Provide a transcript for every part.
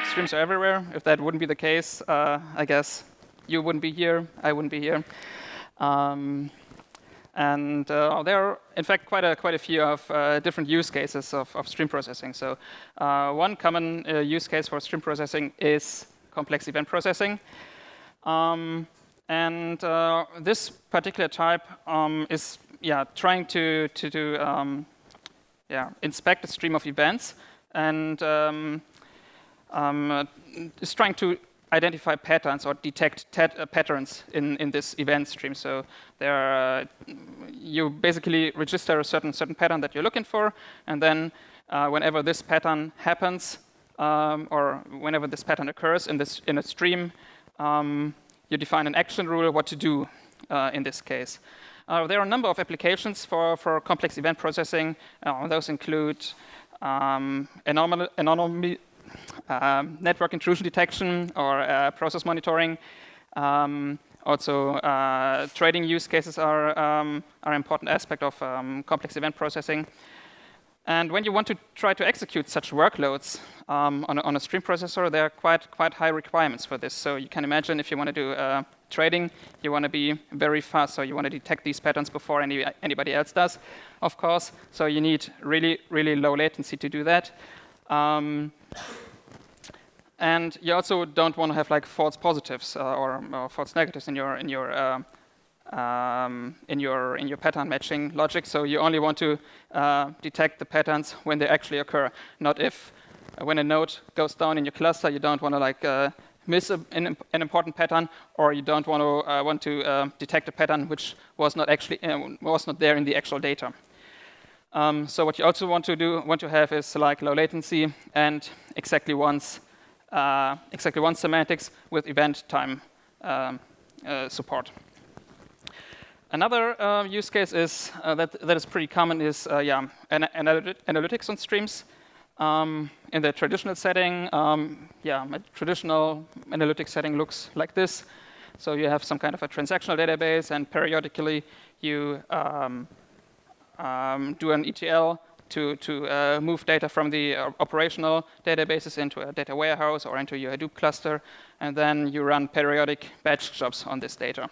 Streams are everywhere. If that wouldn't be the case, I guess you wouldn't be here, I wouldn't be here. And there are, in fact, quite a few of different use cases of stream processing. So one common use case for stream processing is complex event processing. And this particular type is trying to inspect a stream of events and is trying to identify patterns or detect patterns in this event stream. So you basically register a certain pattern that you're looking for, and then whenever this pattern happens or whenever this pattern occurs in a stream, you define an action rule what to do in this case. There are a number of applications for complex event processing. Those include network intrusion detection or process monitoring. Also, trading use cases are an important aspect of complex event processing. And when you want to try to execute such workloads on a stream processor, there are quite high requirements for this. So you can imagine if you want to do trading, you want to be very fast. So you want to detect these patterns before anybody else does, of course. So you need really, really low latency to do that. And you also don't want to have like false positives or false negatives in your pattern matching logic. So you only want to detect the patterns when they actually occur, not if when a node goes down in your cluster, you don't want to like miss an important pattern, or you don't want to detect a pattern which was not actually was not there in the actual data. So what you also want to have is like low latency and exactly once semantics with event time support. Another use case is that is pretty common is analytics on streams. In the traditional setting, a traditional analytics setting looks like this. So you have some kind of a transactional database, and periodically you do an ETL to move data from the operational databases into a data warehouse or into your Hadoop cluster, and then you run periodic batch jobs on this data.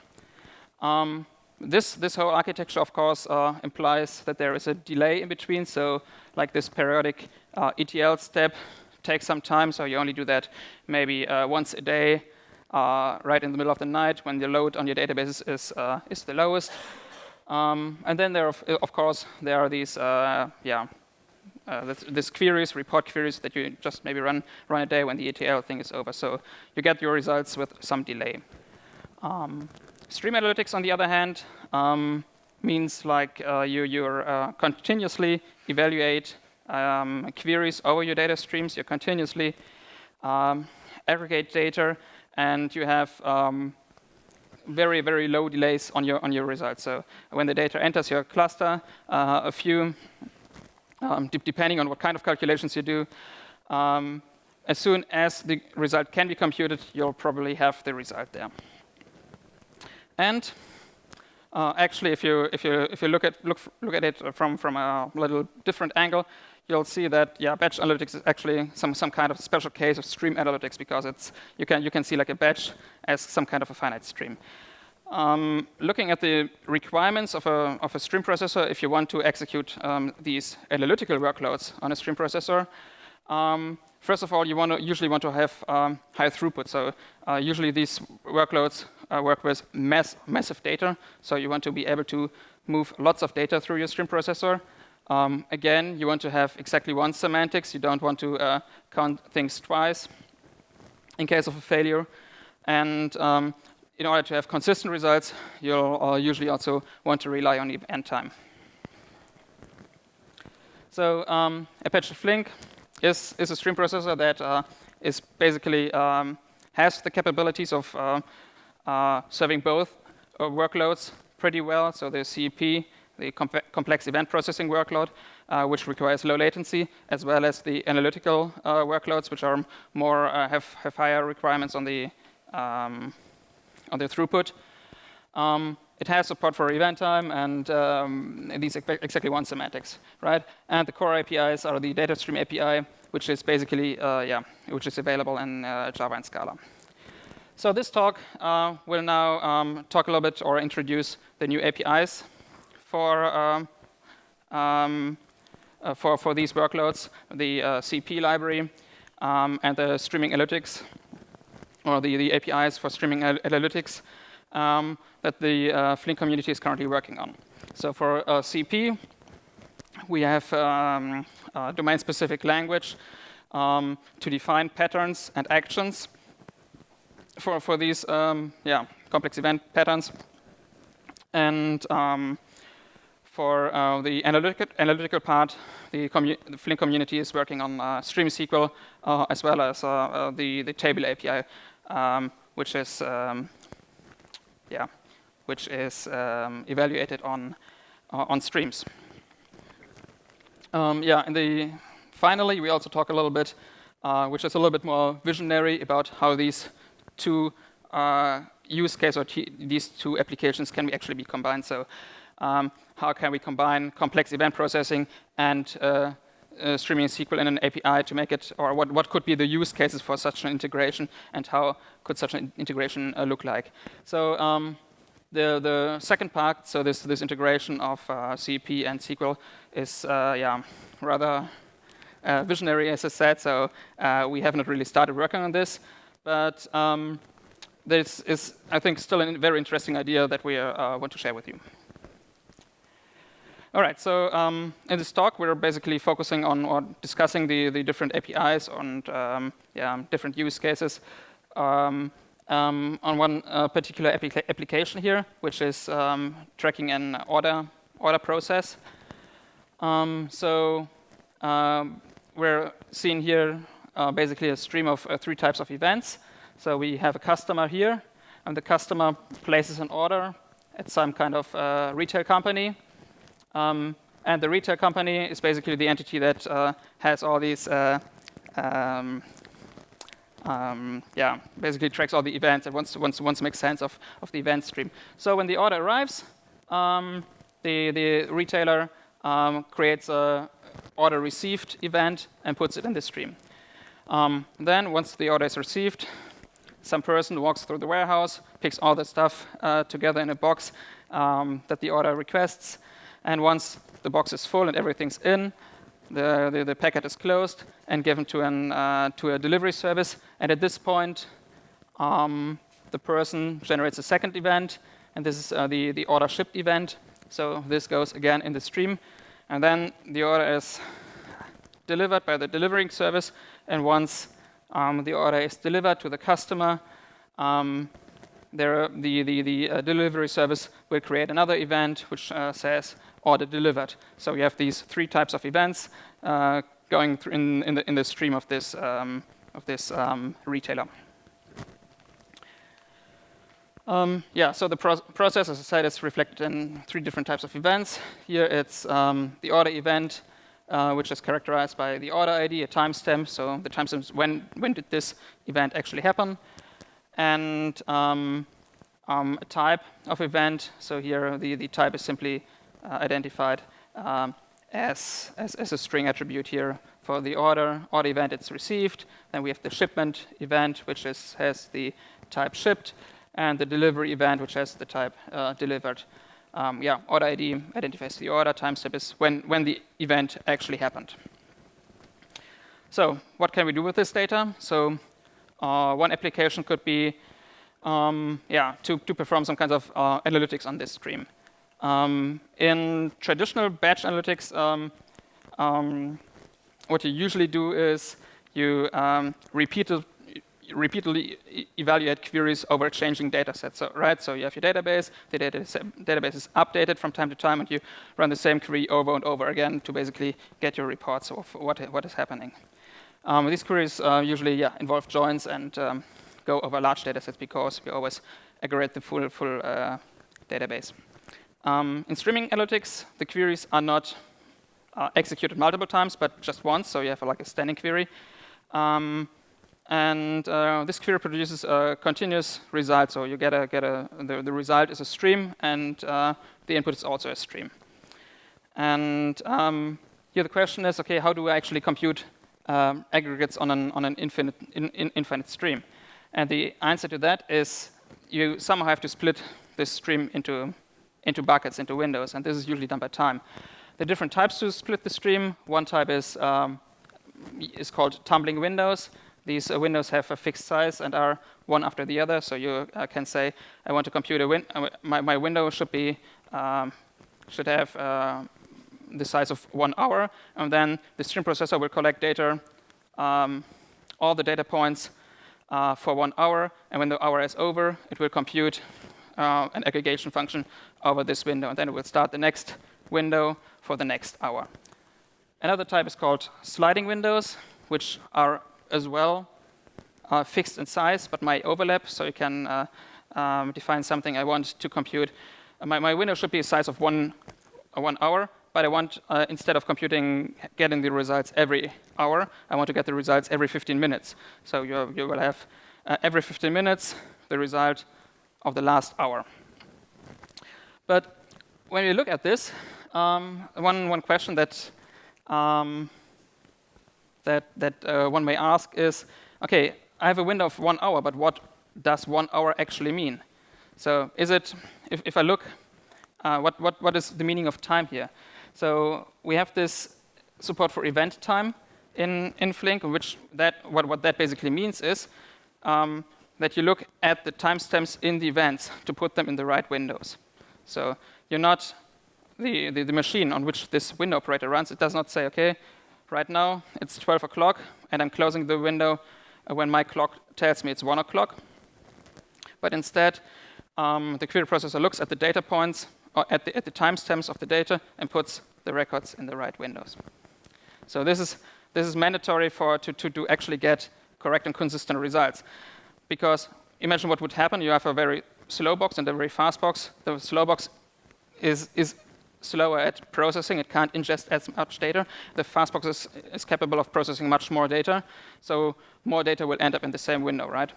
This whole architecture, of course, implies that there is a delay in between. So like this periodic ETL step takes some time, so you only do that maybe once a day, right in the middle of the night when the load on your database is the lowest. And then there are these these queries, report queries that you just maybe run a day when the ETL thing is over. So you get your results with some delay. Stream analytics, on the other hand, means like you continuously evaluate queries over your data streams. You continuously aggregate data, and you have very, very low delays on your results. So when the data enters your cluster, a few, depending on what kind of calculations you do, as soon as the result can be computed, you'll probably have the result there. And actually, if you look at it from a little different angle, you'll see that batch analytics is actually some kind of special case of stream analytics, because you can see like a batch as some kind of a finite stream. Looking at the requirements of a stream processor, if you want to execute these analytical workloads on a stream processor, first of all, you usually want to have high throughput. So usually these workloads work with massive data. So you want to be able to move lots of data through your stream processor. Again, you want to have exactly once semantics. You don't want to count things twice in case of a failure. And in order to have consistent results, you'll usually also want to rely on event time. So Apache Flink is a stream processor that is basically has the capabilities of serving both workloads pretty well. So the CEP, the complex event processing workload, which requires low latency, as well as the analytical workloads, which are more have higher requirements on the throughput. it has support for event time and these exactly one semantics, right? And the core APIs are the data stream API, which is basically which is available in Java and Scala. So this talk will now talk a little bit or introduce the new APIs for these workloads, the CEP library and the streaming analytics, or the APIs for streaming analytics that the Flink community is currently working on. So for CEP, we have a domain-specific language to define patterns and actions for these complex event patterns. And for the analytical part, the Flink community is working on StreamSQL as well as the table API, which is evaluated on streams. Finally, we also talk a little bit, which is a little bit more visionary, about how these two use cases or these two applications can actually be combined. So how can we combine complex event processing and streaming SQL in an API to make it, or what could be the use cases for such an integration, and how could such an integration look like? So the second part, so this integration of CEP and SQL is rather visionary, as I said. So we haven't really started working on this, but this is, I think, still a very interesting idea that we want to share with you. All right, so in this talk, we're basically focusing on or discussing the different APIs and different use cases on one particular application here, which is tracking an order process. We're seeing here basically a stream of 3 types of events. So we have a customer here, and the customer places an order at some kind of retail company. And the retail company is basically the entity that has all these, basically tracks all the events and wants to make sense of the event stream. So when the order arrives, the retailer creates a order received event and puts it in the stream. Then once the order is received, some person walks through the warehouse, picks all the stuff together in a box that the order requests. And once the box is full and everything's in, the packet is closed and given to a delivery service. And at this point, the person generates a second event, and this is the order shipped event. So this goes again in the stream, and then the order is delivered by the delivering service. And once the order is delivered to the customer, the delivery service will create another event which says order delivered. So we have these 3 types of events going through in the stream of this retailer. So the process, as I said, is reflected in 3 different types of events. Here it's the order event, which is characterized by the order ID, a timestamp. So the timestamp is when did this event actually happen, and a type of event. So here the type is simply identified as a string attribute here for the order event. It's received. Then we have the shipment event, which has the type shipped, and the delivery event, which has the type delivered. Order ID identifies the order. Timestamp is when the event actually happened. So what can we do with this data? So one application could be to perform some kinds of analytics on this stream. In traditional batch analytics, what you usually do is you repeatedly evaluate queries over changing data sets. So you have your database, the database is updated from time to time, and you run the same query over and over again to basically get your reports of what is happening. These queries usually involve joins and go over large data sets because we always aggregate the full database. In streaming analytics, the queries are not executed multiple times, but just once, so you have like a standing query. And this query produces a continuous result. So you get the result is a stream, and the input is also a stream. And here the question is, okay, how do I actually compute aggregates on an infinite stream? And the answer to that is you somehow have to split this stream into buckets, into windows, and this is usually done by time. The different types to split the stream. One type is called tumbling windows. These windows have a fixed size and are one after the other. So you can say, I want to compute my window should have the size of 1 hour, and then the stream processor will collect data, all the data points for 1 hour, and when the hour is over, it will compute an aggregation function over this window, and then it will start the next window for the next hour. Another type is called sliding windows, which are as well fixed in size, but might overlap. So you can define something I want to compute. My window should be a size of 1 hour, but I want, instead of getting the results every hour, I want to get the results every 15 minutes. So you will have every 15 minutes the result of the last hour. But when you look at this, one question that one may ask is, okay, I have a window of 1 hour, but what does 1 hour actually mean? So is it, if I look, what is the meaning of time here? So we have this support for event time in Flink, which what that basically means is that you look at the timestamps in the events to put them in the right windows. So you're not the machine on which this window operator runs. It does not say, okay, right now it's 12 o'clock, and I'm closing the window when my clock tells me it's 1 o'clock. But instead, the query processor looks at the data points, or at the timestamps of the data, and puts the records in the right windows. So this is mandatory to actually get correct and consistent results. Because imagine what would happen. You have a very slow box and a very fast box. The slow box is slower at processing. It can't ingest as much data. The fast box is capable of processing much more data. So more data will end up in the same window, right?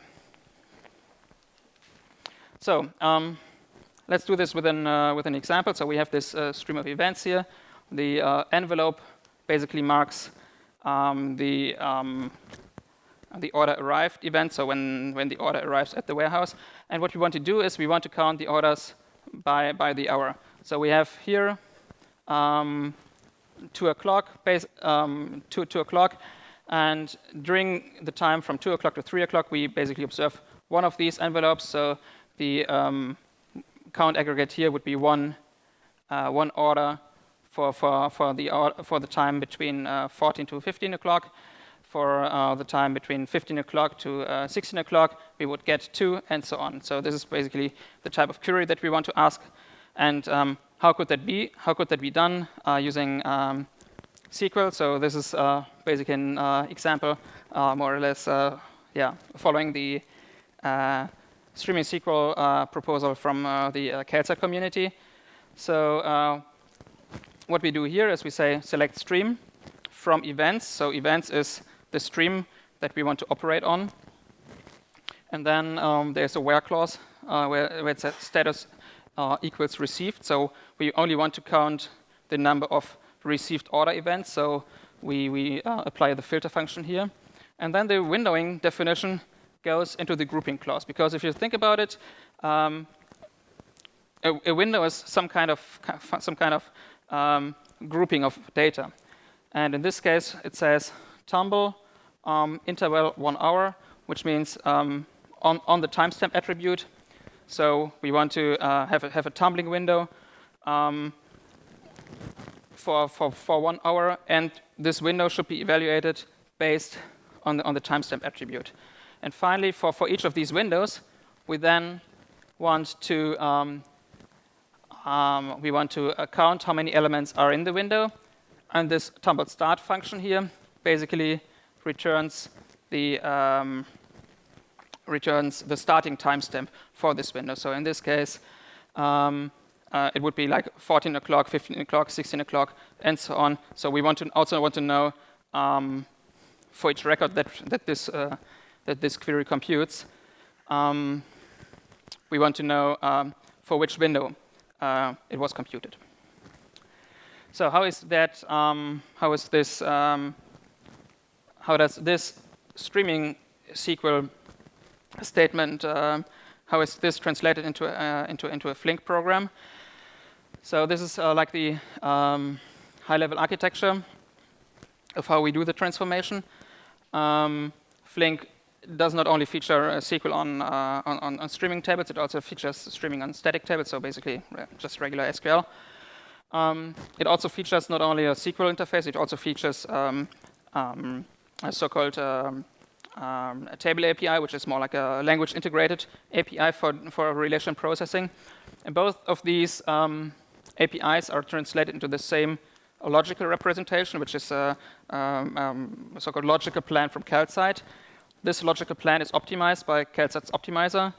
So let's do this with an example. So we have this stream of events here. The envelope basically marks the order arrived event, so when the order arrives at the warehouse. And what we want to do is we want to count the orders by the hour. So we have here 2 o'clock, 2 o'clock, and during the time from 2 o'clock to 3 o'clock, we basically observe one of these envelopes. So the count aggregate here would be one order for the time between 14 to 15 o'clock. For the time between 15 o'clock to 16 o'clock, we would get 2, and so on. So this is basically the type of query that we want to ask. And how could that be? How could that be done using SQL? So this is basically an example, more or less, following the StreamSQL proposal from the CalSat community. So what we do here is we say select stream from events. So events is the stream that we want to operate on. And then there's a where clause where it says status equals received. So we only want to count the number of received order events. So we apply the filter function here. And then the windowing definition goes into the grouping clause. Because if you think about it, a window is some kind of grouping of data. And in this case, it says tumble interval 1 hour, which means on the timestamp attribute. So we want to have a tumbling window for 1 hour, and this window should be evaluated based on the timestamp attribute. And finally, for each of these windows, we then want to count how many elements are in the window. And this tumbled start function here basically returns the starting timestamp for this window. So in this case, it would be like 14 o'clock, 15 o'clock, 16 o'clock, and so on. So we also want to know for each record that this that this query computes, we want to know for which window it was computed. So how is that? How does this streaming SQL statement? How is this translated into a Flink program? So this is like the high-level architecture of how we do the transformation. Flink does not only feature SQL on streaming tables, it also features streaming on static tables, so basically just regular SQL. It also features not only a SQL interface, it also features a so-called a table API, which is more like a language-integrated API for relation processing. And both of these APIs are translated into the same logical representation, which is a so-called logical plan from Calcite. This logical plan is optimized by Calcite's optimizer.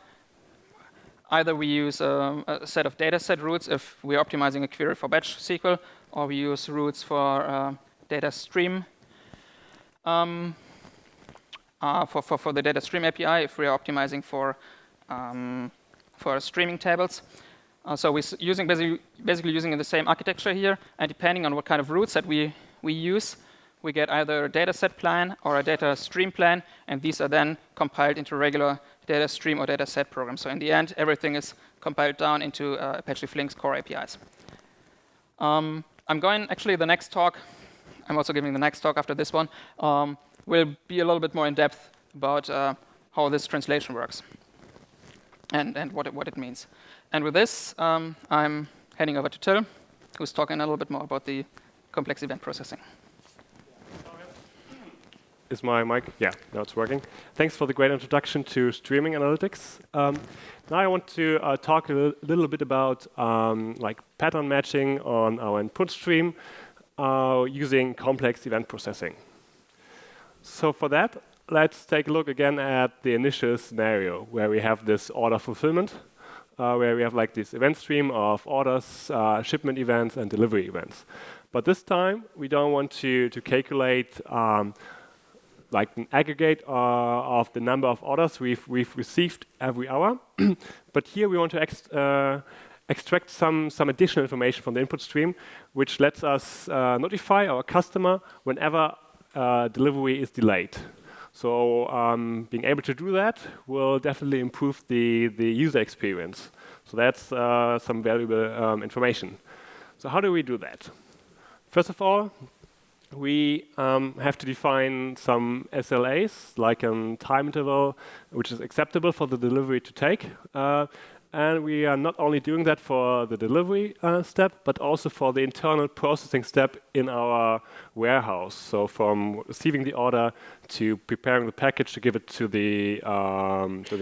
Either we use a set of dataset roots if we're optimizing a query for batch SQL, or we use roots for data stream. For the data stream API, if we are optimizing for streaming tables. So we're basically using the same architecture here, and depending on what kind of roots that we use, we get either a dataset plan or a data stream plan, and these are then compiled into regular data stream or dataset programs. So in the end, everything is compiled down into Apache Flink's core APIs. I'm going, actually, the next talk, I'm also giving the next talk after this one, will be a little bit more in depth about how this translation works and what it means. And with this, I'm heading over to Till, who's talking a little bit more about the complex event processing. Is my mic? Yeah, now it's working. Thanks for the great introduction to streaming analytics. Now I want to talk a little bit about like pattern matching on our input stream using complex event processing. So for that, let's take a look again at the initial scenario where we have this order fulfillment, where we have like this event stream of orders, shipment events, and delivery events. But this time, we don't want to calculate like an aggregate of the number of orders we've received every hour. But here we want to extract some additional information from the input stream, which lets us notify our customer whenever delivery is delayed. So being able to do that will definitely improve the user experience. So that's some valuable information. So how do we do that? First of all, we have to define some SLAs, like a time interval, which is acceptable for the delivery to take. And we are not only doing that for the delivery step, but also for the internal processing step in our warehouse. So from receiving the order to preparing the package to give it to the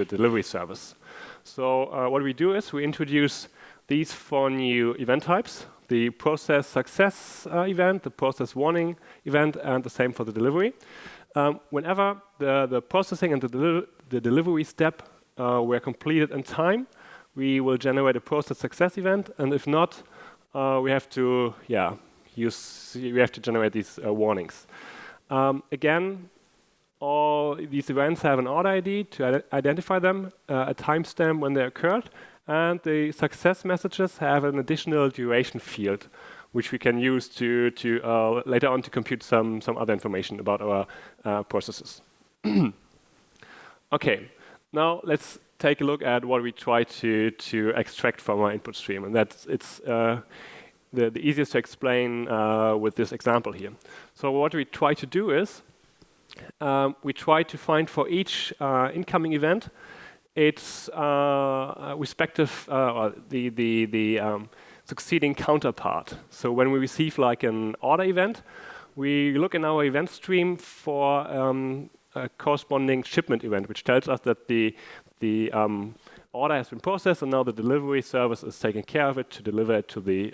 delivery service. So what we do is we introduce these 4 new event types: the process success event, the process warning event, and the same for the delivery. Whenever the processing and the delivery step were completed in time, we will generate a process success event, and if not, we have to generate these warnings. Again, all these events have an order ID to identify them, a timestamp when they occurred, and the success messages have an additional duration field, which we can use to later on to compute some other information about our processes. Okay, now let's take a look at what we try to extract from our input stream, and it's the easiest to explain with this example here. So what we try to do is we try to find for each incoming event its respective the succeeding counterpart. So when we receive like an order event, we look in our event stream for a corresponding shipment event, which tells us that the order has been processed and now the delivery service is taking care of it to deliver it to the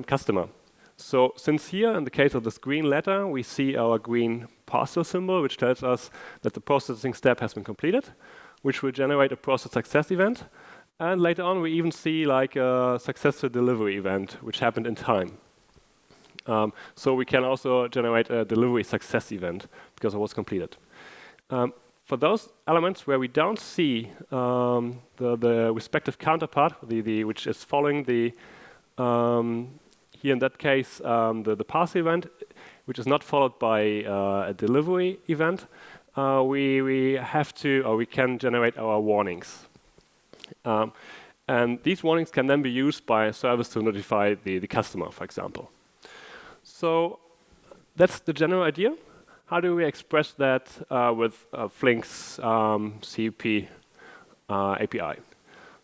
customer. So since here, in the case of this green letter, we see our green parcel symbol, which tells us that the processing step has been completed, which will generate a process success event. And later on, we even see like a successful delivery event, which happened in time. So we can also generate a delivery success event because it was completed. for those elements where we don't see the respective counterpart, which is following the here in that case the parse event, which is not followed by a delivery event, we have to, or we can generate our warnings. And these warnings can then be used by a service to notify the customer, for example. So that's the general idea. How do we express that with Flink's CEP API?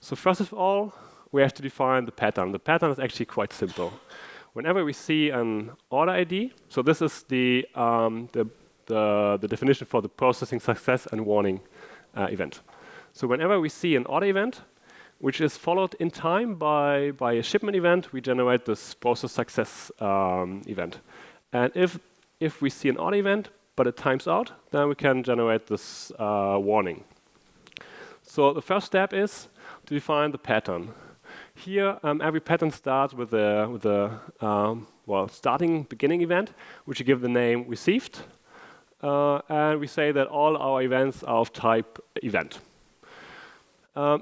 So first of all, we have to define the pattern. The pattern is actually quite simple. Whenever we see an order ID, so this is the definition for the processing success and warning event. So whenever we see an order event, which is followed in time by a shipment event, we generate this process success event. And if we see an order event, but it times out, then we can generate this warning. So the first step is to define the pattern. Here, every pattern starts with a beginning event, which we give the name received, and we say that all our events are of type event.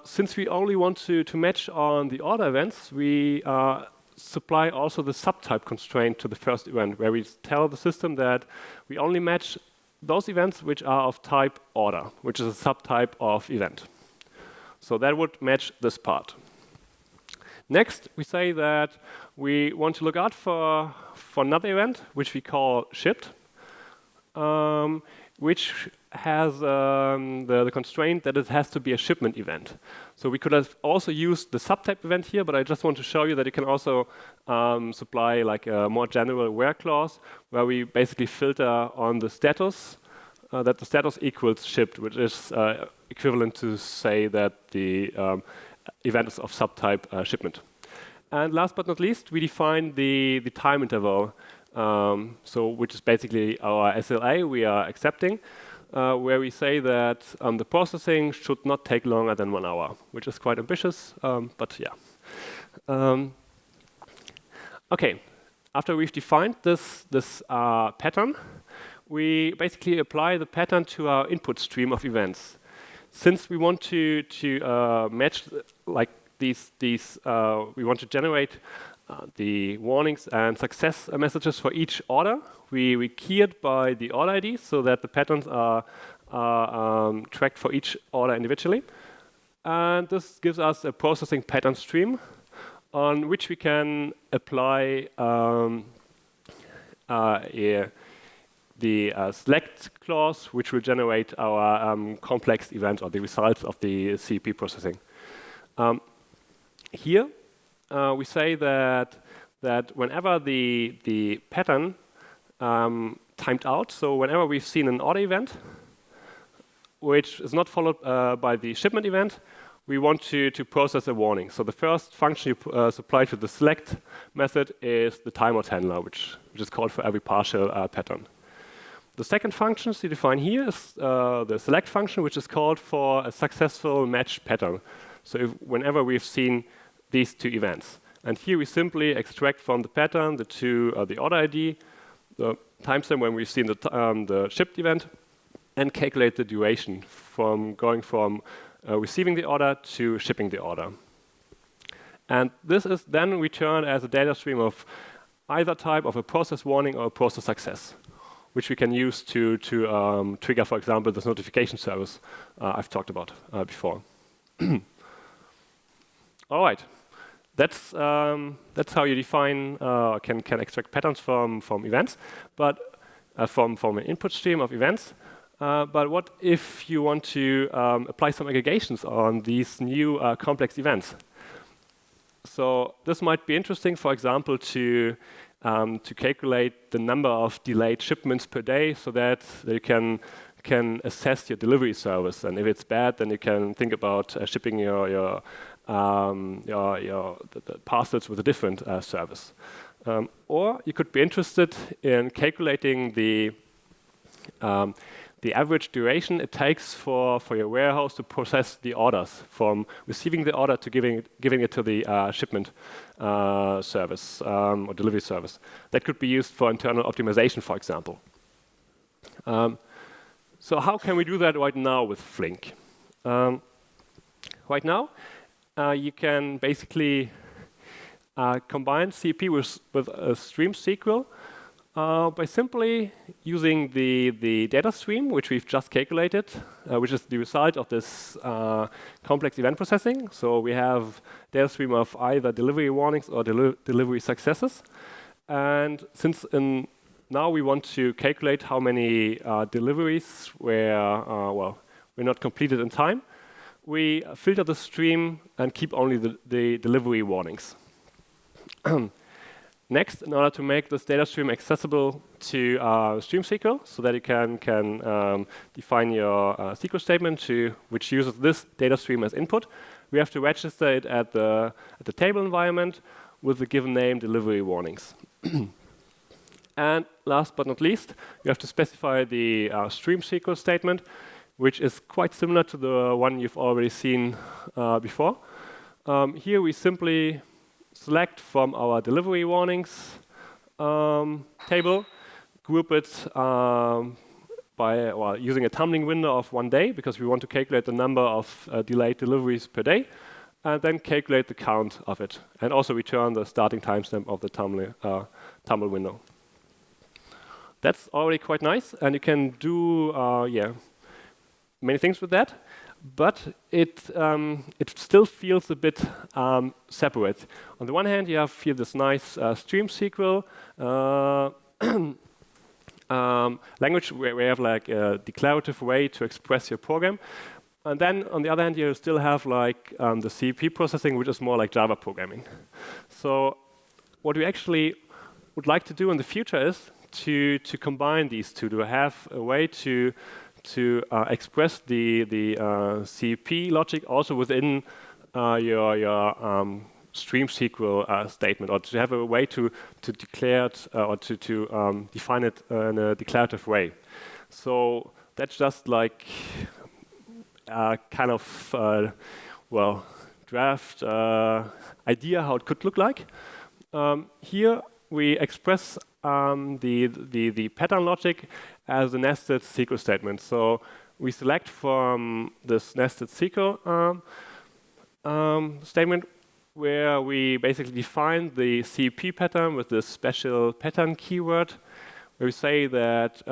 Since we only want to match on the order events, we supply also the subtype constraint to the first event, where we tell the system that we only match those events which are of type order, which is a subtype of event. So that would match this part. Next, we say that we want to look out for another event, which we call shipped, which has the constraint that it has to be a shipment event. So we could have also used the subtype event here, but I just want to show you that you can also supply like a more general where clause, where we basically filter on the status, that the status equals shipped, which is equivalent to say that the event is of subtype shipment. And last but not least, we define the time interval, which is basically our SLA we are accepting, where we say that the processing should not take longer than 1 hour, which is quite ambitious, but yeah. Okay, after we've defined this pattern, we basically apply the pattern to our input stream of events. Since we want to match like these we want to generate the warnings and success messages for each order. We key it by the order ID so that the patterns are tracked for each order individually. And this gives us a processing pattern stream on which we can apply the select clause, which will generate our complex event or the results of the CEP processing. Here, we say that whenever the pattern timed out, so whenever we've seen an order event, which is not followed by the shipment event, we want to process a warning. So the first function you supply to the select method is the timeout handler, which is called for every partial pattern. The second function you define here is the select function, which is called for a successful match pattern. So whenever we've seen these two events. And here we simply extract from the pattern the order ID, the timestamp when we've seen the shipped event, and calculate the duration from going from receiving the order to shipping the order. And this is then returned as a data stream of either type of a process warning or a process success, which we can use to trigger, for example, this notification service I've talked about before. All right. That's how you define can extract patterns from events, but from an input stream of events. But what if you want to apply some aggregations on these new complex events? So this might be interesting, for example, to calculate the number of delayed shipments per day, so that you can assess your delivery service. And if it's bad, then you can think about shipping your parcels with a different service. Or you could be interested in calculating the average duration it takes for your warehouse to process the orders, from receiving the order to giving it to the shipment service or delivery service. That could be used for internal optimization, for example. So how can we do that right now with Flink? Right now, you can basically combine CEP with StreamSQL by simply using the data stream, which we've just calculated, which is the result of this complex event processing. So we have data stream of either delivery warnings or delivery successes. And since now we want to calculate how many deliveries were not completed in time, we filter the stream and keep only the delivery warnings. Next, in order to make this data stream accessible to StreamSQL, so that you can define your SQL statement which uses this data stream as input, we have to register it at the table environment with the given name delivery warnings. And last but not least, you have to specify the StreamSQL statement, which is quite similar to the one you've already seen before. Here we simply select from our delivery warnings table, group it by using a tumbling window of 1 day, because we want to calculate the number of delayed deliveries per day, and then calculate the count of it, and also return the starting timestamp of the tumble window. That's already quite nice, and you can do many things with that. But it still feels a bit separate. On the one hand, you have here this nice StreamSQL language where you have like a declarative way to express your program. And then on the other hand, you still have like the CEP processing, which is more like Java programming. So what we actually would like to do in the future is to combine these two, to have a way to express the CEP logic also within your StreamSQL statement, or to have a way to declare it or to define it in a declarative way. So that's just like a kind of draft idea how it could look like. Here we express the pattern logic as a nested SQL statement. So we select from this nested SQL statement where we basically define the CEP pattern with this special pattern keyword, where we say that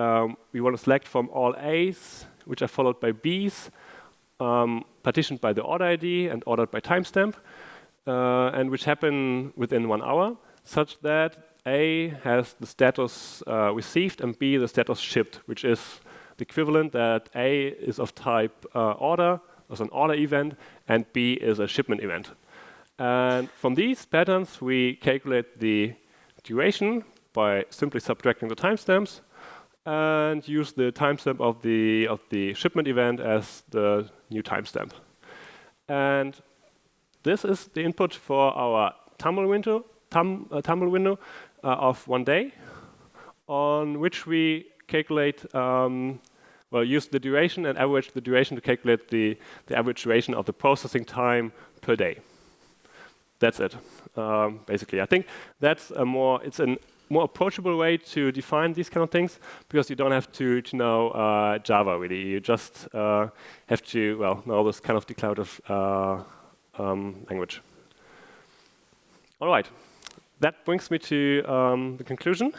we want to select from all A's, which are followed by B's, partitioned by the order ID and ordered by timestamp, and which happen within 1 hour, such that A has the status received and B the status shipped, which is the equivalent that A is of type order, as an order event, and B is a shipment event. And from these patterns, we calculate the duration by simply subtracting the timestamps and use the timestamp of the shipment event as the new timestamp. And this is the input for our tumble window of 1 day, on which we calculate, use the duration and average the duration to calculate the average duration of the processing time per day. That's it, basically. I think that's a more approachable way to define these kind of things, because you don't have to know Java really. You just have to know this kind of declarative language. All right. That brings me to the conclusion.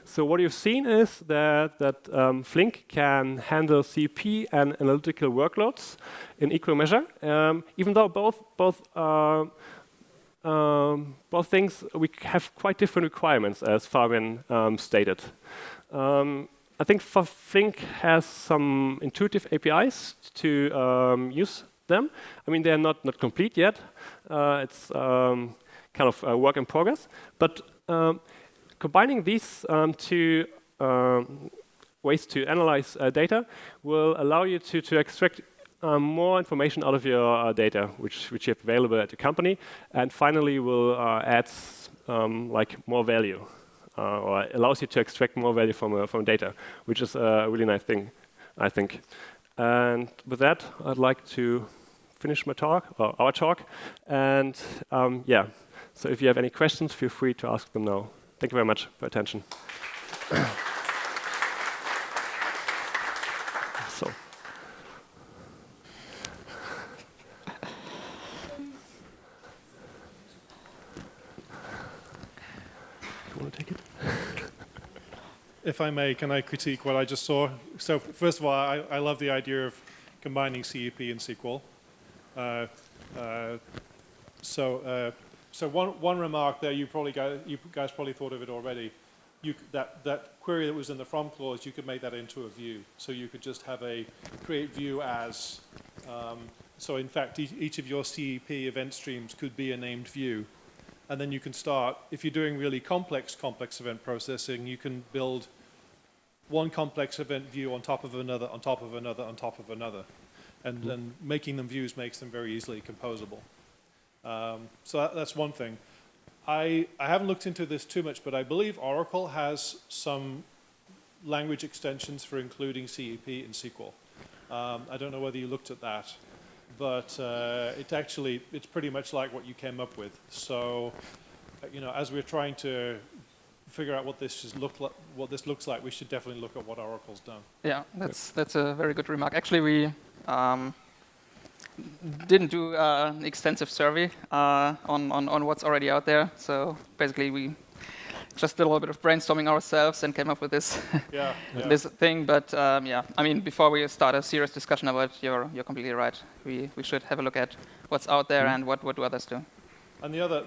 So what you've seen is that Flink can handle CEP and analytical workloads in equal measure, even though both things we have quite different requirements, as Fabian stated. I think Flink has some intuitive APIs to use them. I mean, they're not complete yet. It's kind of a work in progress, but combining these two ways to analyze data will allow you to extract more information out of your data, which you have available at your company, and finally will add more value, or allows you to extract more value from data, which is a really nice thing, I think. And with that, I'd like to finish my talk, or our talk, and so if you have any questions, feel free to ask them now. Thank you very much for your attention. want to take it? If I may, can I critique what I just saw? So first of all, I love the idea of combining CEP and SQL. So one remark there, you guys probably thought of it already. That query that was in the from clause, you could make that into a view. So you could just have a create view as. So in fact, each of your CEP event streams could be a named view. And then you can start, if you're doing really complex event processing, you can build one complex event view on top of another, on top of another, on top of another. And then making them views makes them very easily composable. So that's one thing. I haven't looked into this too much, but I believe Oracle has some language extensions for including CEP in SQL. I don't know whether you looked at that, but it's pretty much like what you came up with. So, as we're trying to figure out what this looks like, we should definitely look at what Oracle's done. Yeah, that's a very good remark. Actually, we didn't do an extensive survey on what's already out there. So basically, we just did a little bit of brainstorming ourselves and came up with this this thing. But yeah, I mean, before we start a serious discussion about it, you're completely right. We should have a look at what's out there and what do others do. And the other,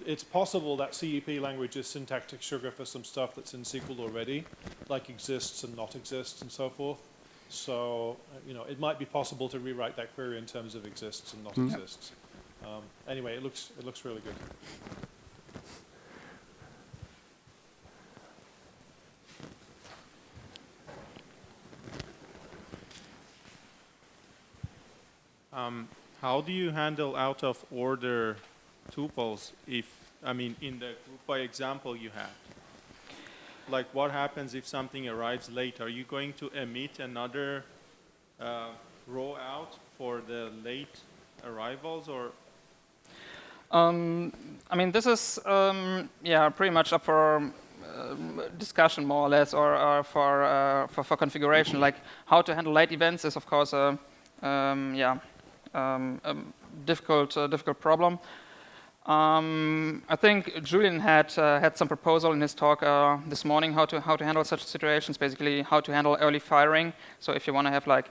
it's possible that CEP language is syntactic sugar for some stuff that's in SQL already, like exists and not exists and so forth. So, it might be possible to rewrite that query in terms of exists and not exists. Anyway, it looks really good. How do you handle out of order tuples in the group by example you had? Like what happens if something arrives late? Are you going to emit another row out for the late arrivals or? This is pretty much up for discussion more or less, or for configuration. Like how to handle late events is of course a difficult problem. I think Julian had some proposal in his talk this morning how to handle such situations. Basically, how to handle early firing. So if you want to have like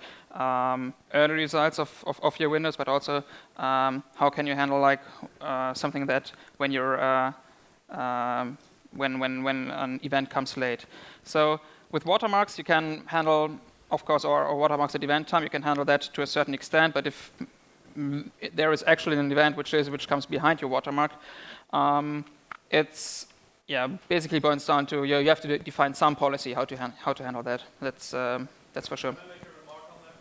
early results of your windows, but also how can you handle like something that when you're when an event comes late. So with watermarks, you can handle, of course, or watermarks at event time. You can handle that to a certain extent. But if there is actually an event which comes behind your watermark, it's basically boils down to you have to define some policy how to handle that. That's for sure. Can I make a remark on that?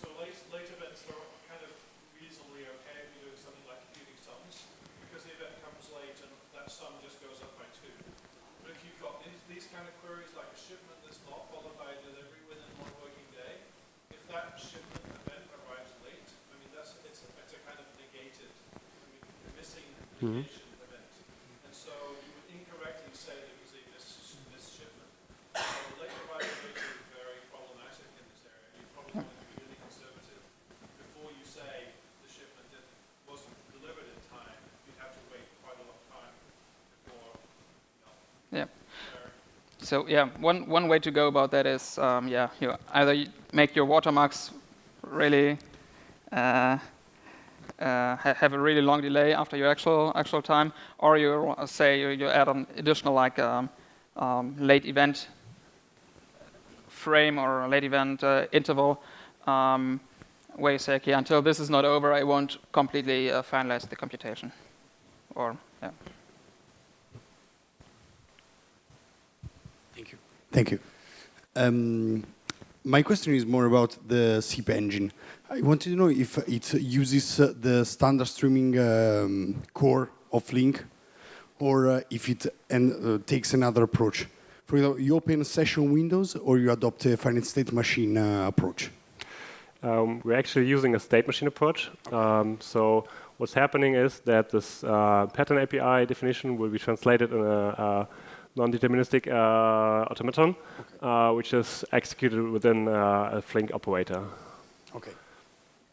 So late events are kind of reasonably okay if you're doing something like computing sums, because the event comes late and that sum just goes up by 2. But if you've got these kind of queries like a shipment that's not followed by a delivery within 1 working day, if that shipment event arrives late, it's a kind of negated, missing negation event. And so you would incorrectly say that it was a missed shipment. So late arrivability is very problematic in this area. You probably want to be really conservative. Before you say the shipment wasn't delivered in time, you'd have to wait quite a long time before. So one way to go about that is you either make your watermarks really have a really long delay after your actual time, or you say you add an additional like late event frame or a late event interval, where you say, okay, until this is not over, I won't completely finalize the computation. Or Thank you. My question is more about the CEP engine. I wanted to know if it uses the standard streaming core of Flink, or if it takes another approach. For example, you open session windows, or you adopt a finite state machine approach. We're actually using a state machine approach. So what's happening is that this pattern API definition will be translated in a non-deterministic automaton, which is executed within a Flink operator. Okay.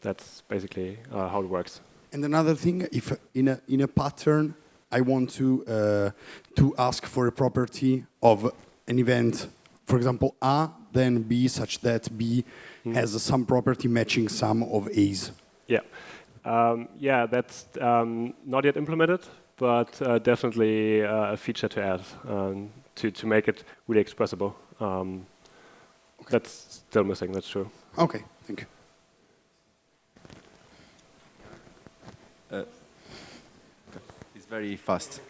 That's basically how it works. And another thing, if in a pattern I want to ask for a property of an event, for example, A, then B, such that B has some property matching some of A's. Yeah. Yeah, that's not yet implemented, but definitely a feature to add to make it really expressible. That's still missing, that's true. Okay, thank you. It's very fast.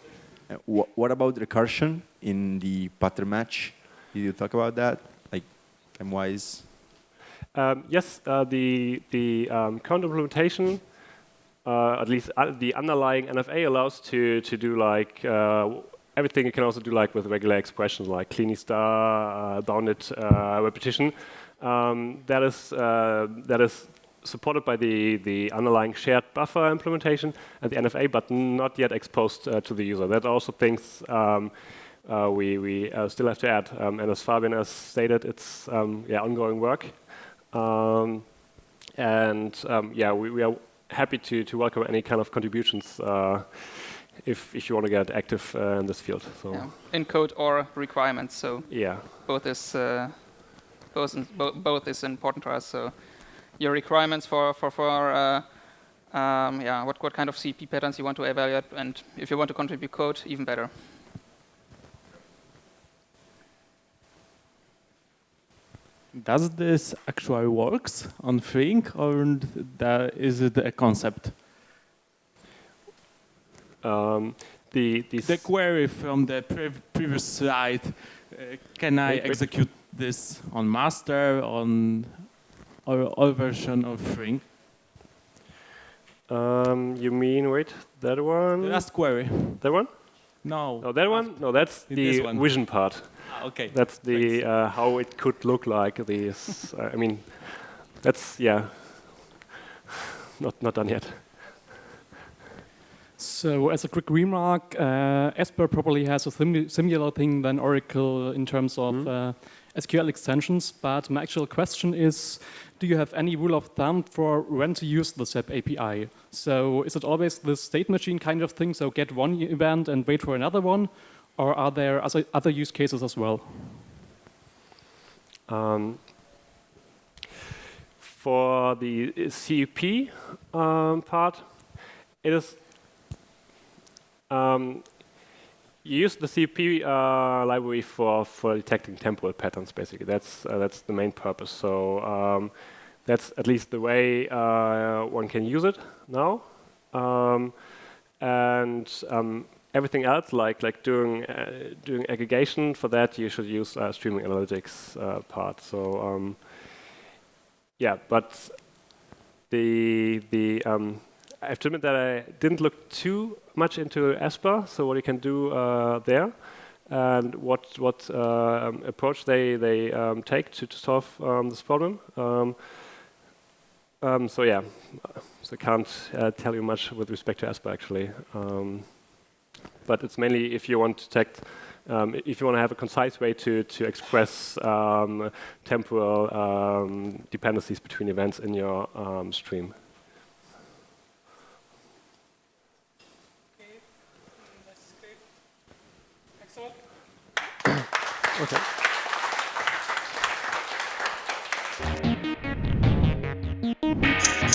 What about recursion in the pattern match? Did you talk about that, like time-wise? Yes, the current implementation, at least the underlying NFA allows to do like everything you can also do like with regular expressions like cleany star, bounded repetition. That is supported by the underlying shared buffer implementation and the NFA, but not yet exposed to the user. That also things we still have to add. And as Fabian has stated, it's ongoing work. Yeah, we are happy to welcome any kind of contributions if you want to get active in this field. So Yeah. In code or requirements. So yeah, both is both is important to us. So your requirements for what kind of CEP patterns you want to evaluate, and if you want to contribute code, even better. Does this actually works on Flink, or is it a concept? The query from the previous slide, can I execute this on master, on all version of Flink? you mean wait that one? The last query. That one? No. No, that one? No, that's the one. vision part. Okay. That's the how it could look like. This, I mean, that's not done yet. So, as a quick remark, Esper probably has a similar thing than Oracle in terms of SQL extensions. But my actual question is, do you have any rule of thumb for when to use the CEP API? So, is it always the state machine kind of thing? So, get one event and wait for another one, or are there other use cases as well? For the CEP part, it is you use the CEP library for detecting temporal patterns. Basically, that's the main purpose. So that's at least the way one can use it now. Everything else, like doing aggregation, for that you should use streaming analytics part. So yeah, but I have to admit that I didn't look too much into Esper. So what you can do there, and what approach they take to solve this problem. So yeah, so I can't tell you much with respect to Esper actually. But it's mainly if you want to detect, if you want to have a concise way to express temporal dependencies between events in your stream. Okay. Excellent.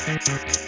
Okay.